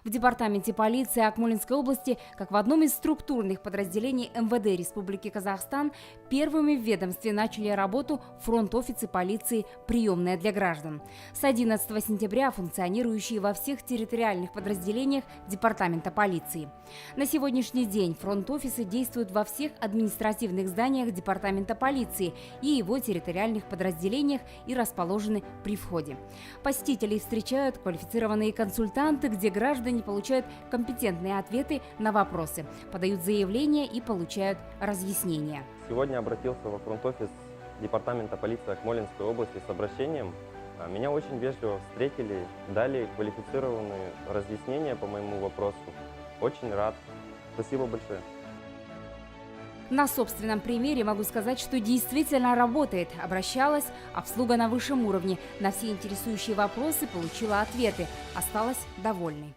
В департаменте полиции Акмолинской области, как в одном из структурных подразделений МВД Республики Казахстан, первыми в ведомстве начали работу фронт-офисы полиции «Приемная для граждан». С 11 сентября функционирующие во всех территориальных подразделениях департамента полиции. На сегодняшний день фронт-офисы действуют во всех административных зданиях департамента полиции и его территориальных подразделениях и расположены при входе. Посетителей встречают квалифицированные консультанты, где граждане получают компетентные ответы на вопросы, подают заявления и получают разъяснения. Сегодня обратился во фронт-офис департамента полиции Акмолинской области с обращением. Меня очень вежливо встретили, дали квалифицированные разъяснения по моему вопросу. Очень рад. Спасибо большое. На собственном примере могу сказать, что действительно работает. Обращалась, обслуга на высшем уровне. На все интересующие вопросы получила ответы. Осталась довольной.